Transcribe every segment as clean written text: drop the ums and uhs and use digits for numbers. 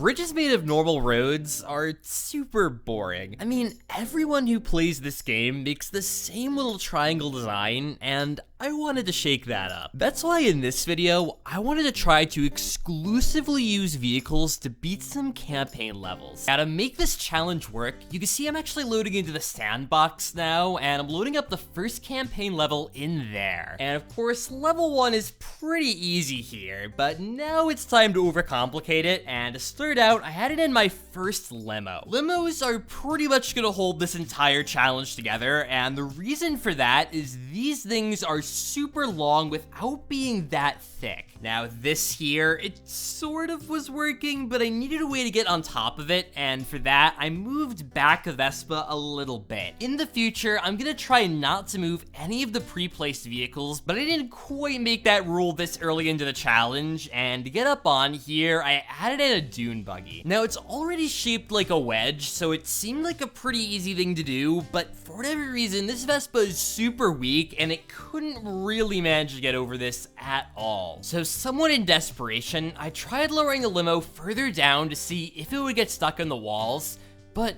Bridges made of normal roads are super boring. I mean, everyone who plays this game makes the same little triangle design, and I wanted to shake that up. That's why in this video, I wanted to try to exclusively use vehicles to beat some campaign levels. Now to make this challenge work, you can see I'm actually loading into the sandbox now, and I'm loading up the first campaign level in there. And of course, level 1 is pretty easy here, but now it's time to overcomplicate it, and to start out, I had it in my first limo. Limos are pretty much gonna hold this entire challenge together, and the reason for that is these things are super long without being that thick. Now this here, it sort of was working, but I needed a way to get on top of it, and for that, I moved back a Vespa a little bit. In the future, I'm gonna try not to move any of the pre-placed vehicles, but I didn't quite make that rule this early into the challenge, and to get up on here, I added in a dune buggy. Now it's already shaped like a wedge, so it seemed like a pretty easy thing to do, but for whatever reason, this Vespa is super weak, and it couldn't really manage to get over this at all. So somewhat in desperation, I tried lowering the limo further down to see if it would get stuck in the walls, but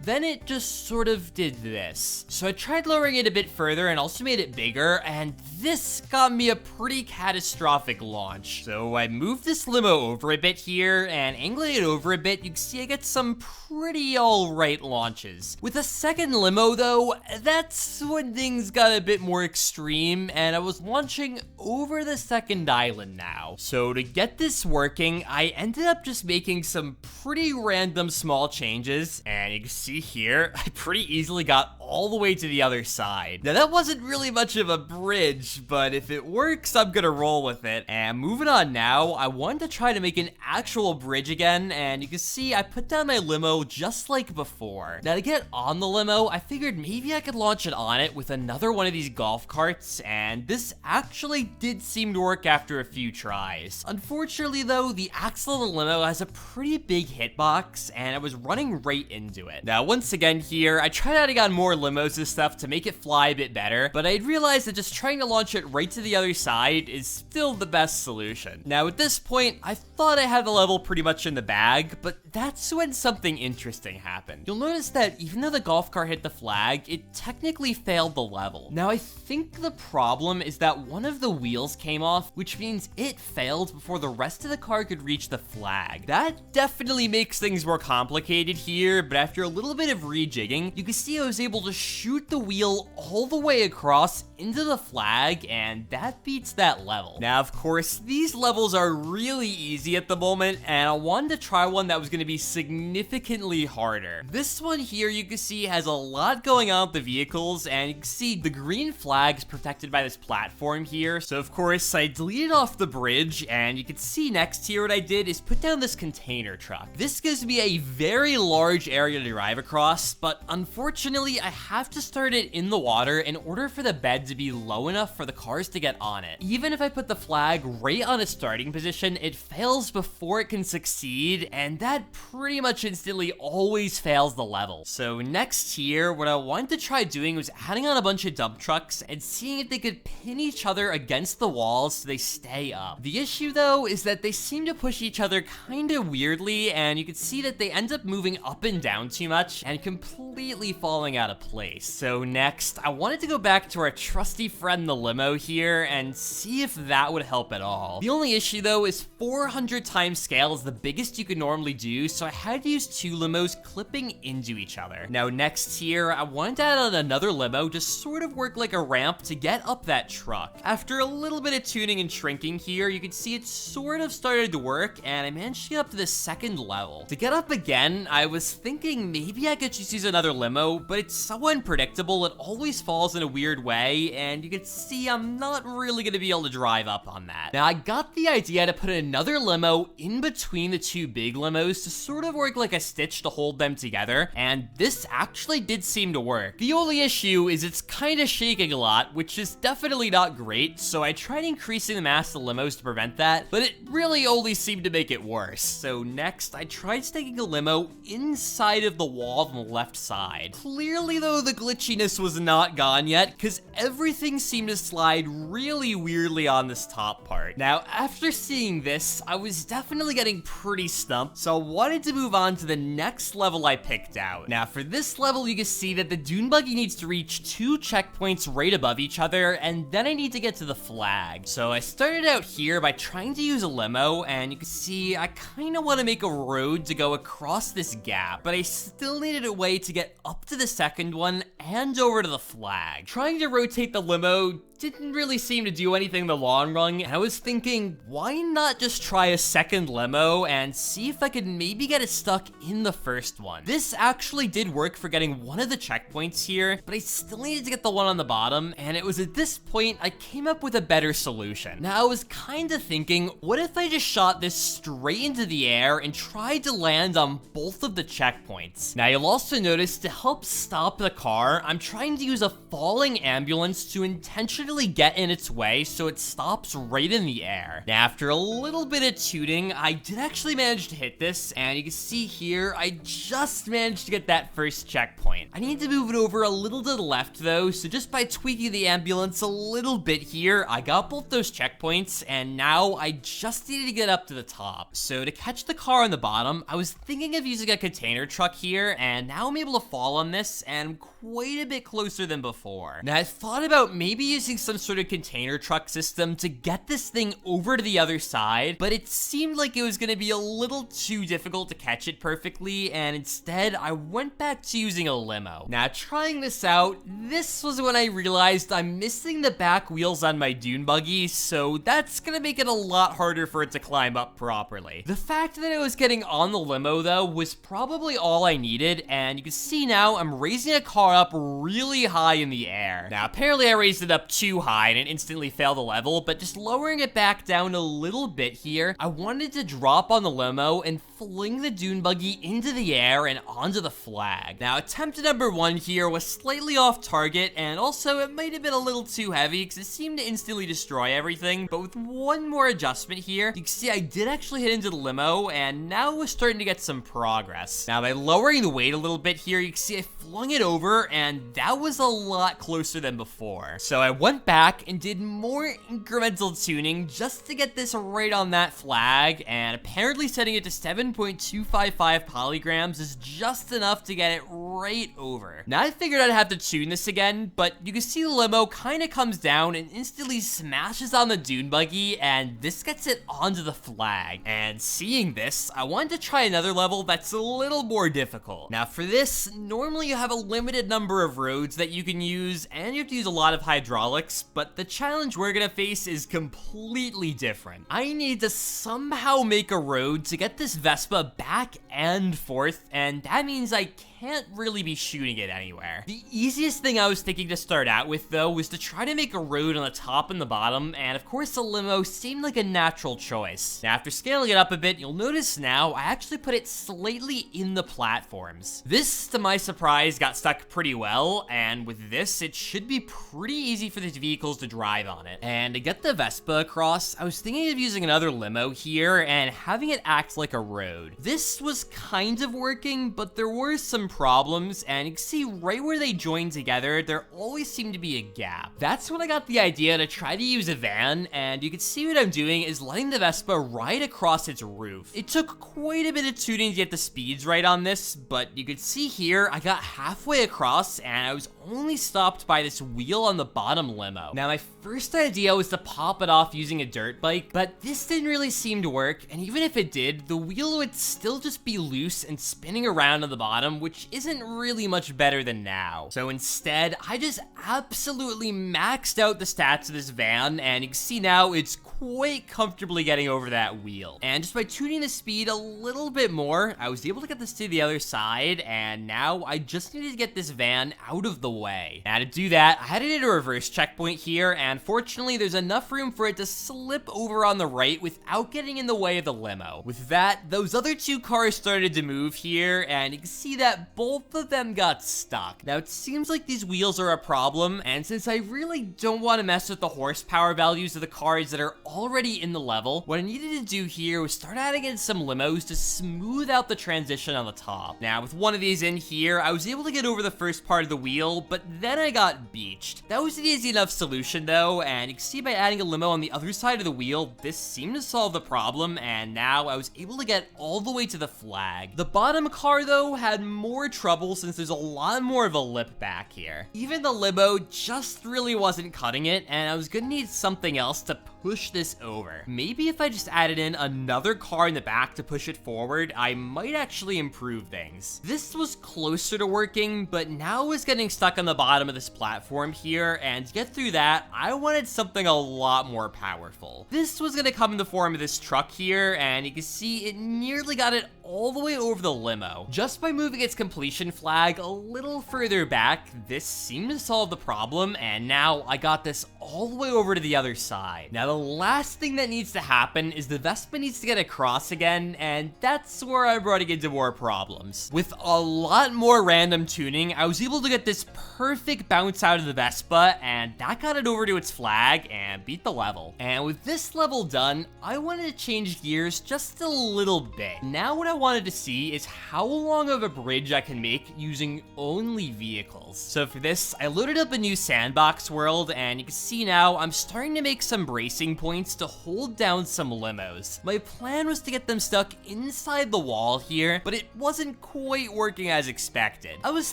then it just sort of did this. So I tried lowering it a bit further and also made it bigger, and this got me a pretty catastrophic launch. So I moved this limo over a bit here, and angling it over a bit, you can see I get some pretty alright launches. With a second limo though, that's when things got a bit more extreme, and I was launching over the second island now. So to get this working, I ended up just making some pretty random small changes, and you can see here, I pretty easily got all the way to the other side. Now that wasn't really much of a bridge, but if it works, I'm gonna roll with it. And moving on now, I wanted to try to make an actual bridge again, and you can see I put down my limo just like before. Now to get on the limo, I figured maybe I could launch it on it with another one of these golf carts, and this actually did seem to work after a few tries. Unfortunately though, the axle of the limo has a pretty big hitbox, and I was running right into it. Now once again here, I tried adding on more limos and stuff to make it fly a bit better, but I realized that just trying to launch it right to the other side is still the best solution. Now at this point, I thought I had the level pretty much in the bag, but that's when something interesting happened. You'll notice that even though the golf cart hit the flag, it technically failed the level. Now I think the problem is that one of the wheels came off, which means it failed before the rest of the car could reach the flag. That definitely makes things more complicated here, but after a little bit of rejigging, you can see I was able to shoot the wheel all the way across into the flag, and that beats that level. Now, of course, these levels are really easy at the moment, and I wanted to try one that was going to be significantly harder. This one here, you can see, has a lot going on with the vehicles, and you can see the green flag's protected by this platform here. So, of course, I deleted off the bridge, and you can see next here what I did is put down this container truck. This gives me a very large area to drive across, but unfortunately, I have to start it in the water in order for the bed to be low enough for the cars to get on it. Even if I put the flag right on its starting position, it fails before it can succeed, and that pretty much instantly always fails the level. So next here, what I wanted to try doing was adding on a bunch of dump trucks and seeing if they could pin each other against the walls so they stay up. The issue though is that they seem to push each other kinda weirdly, and you can see that they end up moving up and down too much and completely falling out of place. So next, I wanted to go back to our trusty friend the limo here and see if that would help at all. The only issue though is 400 times scale is the biggest you could normally do, so I had to use two limos clipping into each other. Now next here, I wanted to add on another limo to sort of work like a ramp to get up that truck. After a little bit of tuning and shrinking here, you can see it sort of started to work, and I managed to get up to the second level. To get up again, I was thinking maybe I could just use another limo, but it's so unpredictable, it always falls in a weird way, and you can see I'm not really gonna be able to drive up on that. Now I got the idea to put another limo in between the two big limos to sort of work like a stitch to hold them together, and this actually did seem to work. The only issue is it's kind of shaking a lot, which is definitely not great, so I tried increasing the mass of the limos to prevent that, but it really only seemed to make it worse. So next, I tried sticking a limo inside of the wall on the left side side. Clearly though, the glitchiness was not gone yet, because everything seemed to slide really weirdly on this top part. Now, after seeing this, I was definitely getting pretty stumped, so I wanted to move on to the next level I picked out. Now, for this level, you can see that the dune buggy needs to reach 2 checkpoints right above each other, and then I need to get to the flag. So I started out here by trying to use a limo, and you can see I kind of want to make a road to go across this gap, but I still needed a way to get up to the second one and over to the flag. Trying to rotate the limo didn't really seem to do anything in the long run, and I was thinking, why not just try a second limo and see if I could maybe get it stuck in the first one. This actually did work for getting one of the checkpoints here, but I still needed to get the one on the bottom, and it was at this point I came up with a better solution. Now, I was kind of thinking, what if I just shot this straight into the air and tried to land on both of the checkpoints? Now, you'll also notice to help stop the car, I'm trying to use a falling ambulance to intentionally get in its way so it stops right in the air. Now, after a little bit of tooting, I did actually manage to hit this, and you can see here, I just managed to get that first checkpoint. I need to move it over a little to the left though, so just by tweaking the ambulance a little bit here, I got both those checkpoints, and now I just needed to get up to the top. So to catch the car on the bottom, I was thinking of using a container truck here, and now I'm able to fall on this, and I'm quite a bit closer than before. Now, I thought about maybe using some sort of container truck system to get this thing over to the other side, but it seemed like it was going to be a little too difficult to catch it perfectly, and instead I went back to using a limo. Now, trying this out, this was when I realized I'm missing the back wheels on my dune buggy, so that's going to make it a lot harder for it to climb up properly. The fact that it was getting on the limo though was probably all I needed, and you can see now I'm raising a car up really high in the air. Now, apparently I raised it up too high and it instantly failed the level, but just lowering it back down a little bit here, I wanted to drop on the limo and fling the dune buggy into the air and onto the flag. Now, attempt number 1 here was slightly off target, and also it might have been a little too heavy because it seemed to instantly destroy everything, but with one more adjustment here, you can see I did actually hit into the limo, and now we're starting to get some progress. Now, by lowering the weight a little bit here, you can see I flung it over, and that was a lot closer than before. So I went back and did more incremental tuning just to get this right on that flag, and apparently setting it to 7.255 polygrams is just enough to get it right over. Now, I figured I'd have to tune this again, but you can see the limo kind of comes down and instantly smashes on the dune buggy, and this gets it onto the flag. And seeing this, I wanted to try another level that's a little more difficult. Now, for this, normally you have a limited number of roads that you can use, and you have to use a lot of hydraulics, but the challenge we're gonna face is completely different. I need to somehow make a road to get this Vespa back and forth, and that means I can't really be shooting it anywhere. The easiest thing I was thinking to start out with though was to try to make a road on the top and the bottom, and of course the limo seemed like a natural choice. Now, after scaling it up a bit, you'll notice now I actually put it slightly in the platforms. This, to my surprise, got stuck pretty well, and with this, it should be pretty easy for these vehicles to drive on it. And to get the Vespa across, I was thinking of using another limo here and having it act like a road. This was kind of working, but there were some problems, and you can see right where they join together, there always seemed to be a gap. That's when I got the idea to try to use a van, and you can see what I'm doing is letting the Vespa ride across its roof. It took quite a bit of tuning to get the speeds right on this, but you can see here, I got halfway across, and I was only stopped by this wheel on the bottom limo. Now, my first idea was to pop it off using a dirt bike, but this didn't really seem to work, and even if it did, the wheel would still just be loose and spinning around on the bottom, which isn't really much better than now. So instead, I just absolutely maxed out the stats of this van, and you can see now it's quite comfortably getting over that wheel. And just by tuning the speed a little bit more, I was able to get this to the other side, and now I just needed to get this van out of the way. Now, to do that, I had it at a reverse checkpoint here, and and fortunately there's enough room for it to slip over on the right without getting in the way of the limo. With that, those other two cars started to move here, and you can see that both of them got stuck. Now it seems like these wheels are a problem, and since I really don't want to mess with the horsepower values of the cars that are already in the level, what I needed to do here was start adding in some limos to smooth out the transition on the top. Now with one of these in here, I was able to get over the first part of the wheel, but then I got beached. That was an easy enough solution though, and you can see by adding a limo on the other side of the wheel, this seemed to solve the problem, and now I was able to get all the way to the flag. The bottom car though had more trouble since there's a lot more of a lip back here. Even the limo just really wasn't cutting it, and I was gonna need something else to push this over. Maybe if I just added in another car in the back to push it forward, I might actually improve things. This was closer to working, but now I was getting stuck on the bottom of this platform here, and to get through that, I wanted something a lot more powerful. This was gonna come in the form of this truck here, and you can see it nearly got it all the way over the limo. Just by moving its completion flag a little further back, this seemed to solve the problem, and now I got this all the way over to the other side. Now the last thing that needs to happen is the Vespa needs to get across again, and that's where I'm running into more problems. With a lot more random tuning, I was able to get this perfect bounce out of the Vespa, and that got it over to its flag and beat the level. And with this level done, I wanted to change gears just a little bit. Now what I wanted to see is how long of a bridge I can make using only vehicles. So for this, I loaded up a new sandbox world, and you can see now I'm starting to make some bracing points to hold down some limos. My plan was to get them stuck inside the wall here, but it wasn't quite working as expected. I was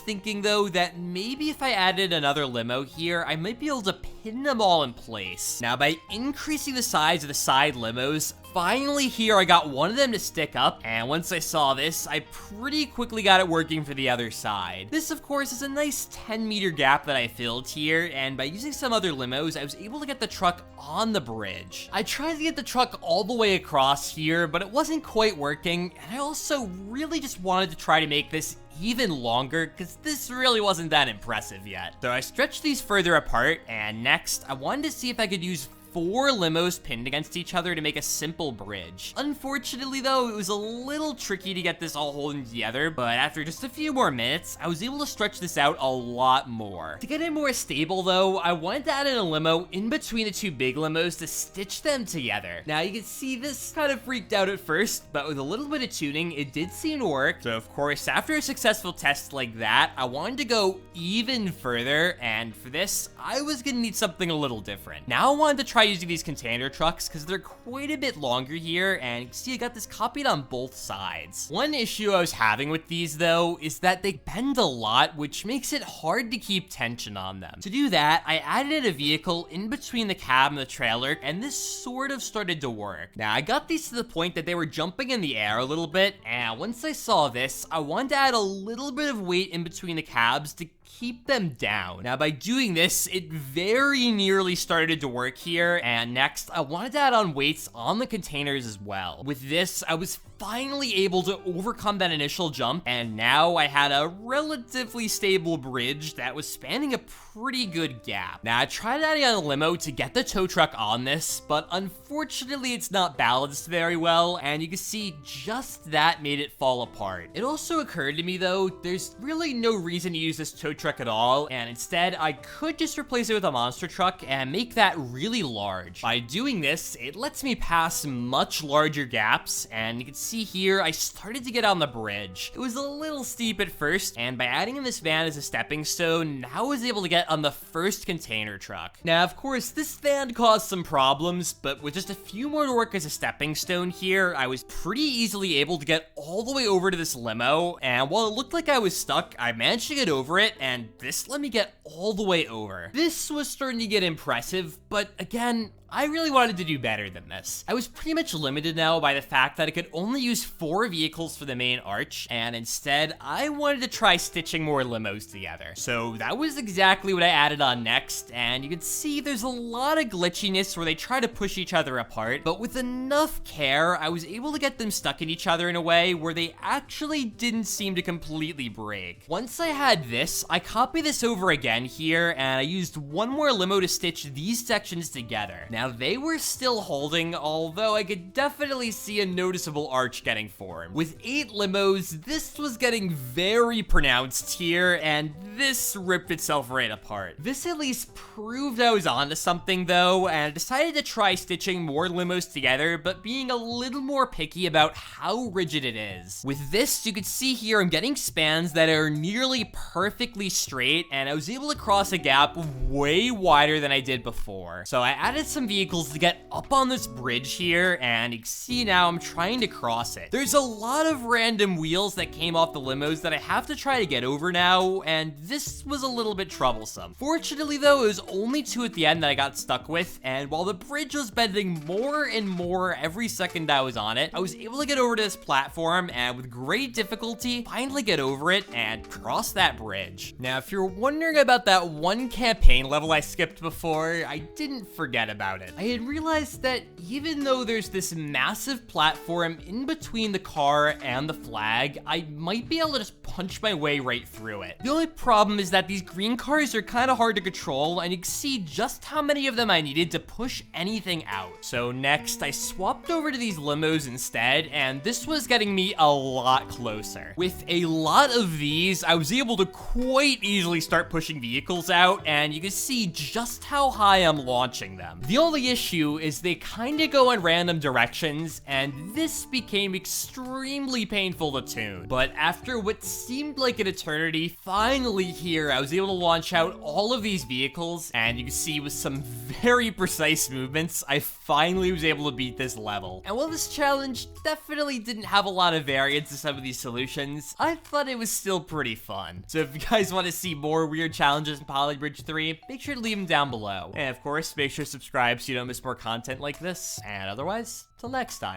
thinking though that maybe if I added another limo here, I might be able to pin them all in place. Now by increasing the size of the side limos, finally here I got one of them to stick up, and once I saw this, I pretty quickly got it working for the other side. This of course is a nice 10-meter gap that I filled here, and by using some other limos, I was able to get the truck on the bridge. I tried to get the truck all the way across here, but it wasn't quite working, and I also really just wanted to try to make this even longer, because this really wasn't that impressive yet. So I stretched these further apart, and next, I wanted to see if I could use 4 limos pinned against each other to make a simple bridge. Unfortunately though, it was a little tricky to get this all holding together, but after just a few more minutes, I was able to stretch this out a lot more. To get it more stable though, I wanted to add in a limo in between the two big limos to stitch them together. Now you can see this kind of freaked out at first, but with a little bit of tuning, it did seem to work. So of course, after a successful test like that, I wanted to go even further, and for this, I was gonna need something a little different. Now I wanted to try using these container trucks because they're quite a bit longer here, and you can see I got this copied on both sides. One issue I was having with these though is that they bend a lot, which makes it hard to keep tension on them. To do that, I added in a vehicle in between the cab and the trailer, and this sort of started to work. Now I got these to the point that they were jumping in the air a little bit, and once I saw this, I wanted to add a little bit of weight in between the cabs to keep them down. Now by doing this, it very nearly started to work here, and next I wanted to add on weights on the containers as well. With this, I was finally able to overcome that initial jump, and now I had a relatively stable bridge that was spanning a pretty good gap. Now I tried adding on a limo to get the tow truck on this, but unfortunately it's not balanced very well, and you can see just that made it fall apart. It also occurred to me though, there's really no reason to use this tow truck at all, and instead I could just replace it with a monster truck and make that really large. By doing this, it lets me pass much larger gaps, and you can see here I started to get on the bridge. It was a little steep at first, and by adding in this van as a stepping stone, now I was able to get on the first container truck. Now of course this van caused some problems, but with just a few more to work as a stepping stone here, I was pretty easily able to get all the way over to this limo, and while it looked like I was stuck, I managed to get over it, and this let me get all the way over. This was starting to get impressive, but again, I really wanted to do better than this. I was pretty much limited now by the fact that I could only use 4 vehicles for the main arch, and instead, I wanted to try stitching more limos together. So that was exactly what I added on next, and you can see there's a lot of glitchiness where they try to push each other apart, but with enough care, I was able to get them stuck in each other in a way where they actually didn't seem to completely break. Once I had this, I copied this over again here, and I used one more limo to stitch these sections together. Now, they were still holding, although I could definitely see a noticeable arch getting formed. With 8 limos, this was getting very pronounced here, and this ripped itself right apart. This at least proved I was onto something though, and I decided to try stitching more limos together, but being a little more picky about how rigid it is. With this, you can see here I'm getting spans that are nearly perfectly straight, and I was able to cross a gap way wider than I did before. So I added some vehicles to get up on this bridge here, and you can see now I'm trying to cross it. There's a lot of random wheels that came off the limos that I have to try to get over now, and this was a little bit troublesome. Fortunately though, it was only 2 at the end that I got stuck with, and while the bridge was bending more and more every second I was on it, I was able to get over to this platform and with great difficulty finally get over it and cross that bridge. Now, if you're wondering about that one campaign level I skipped before, I didn't forget about it. I had realized that even though there's this massive platform in between the car and the flag, I might be able to just punch my way right through it. The only problem is that these green cars are kind of hard to control, and you can see just how many of them I needed to push anything out. So next, I swapped over to these limos instead, and this was getting me a lot closer. With a lot of these, I was able to quite easily start pushing vehicles out, and you can see just how high I'm launching them. The only issue is they kind of go in random directions, and this became extremely painful to tune. But after what seemed like an eternity, finally here, I was able to launch out all of these vehicles, and you can see with some very precise movements, I finally was able to beat this level. And while this challenge definitely didn't have a lot of variance to some of these solutions, I thought it was still pretty fun. So if you guys want to see more weird challenges in Poly Bridge 3, make sure to leave them down below. And of course, make sure to subscribe so you don't miss more content like this. And otherwise, till next time.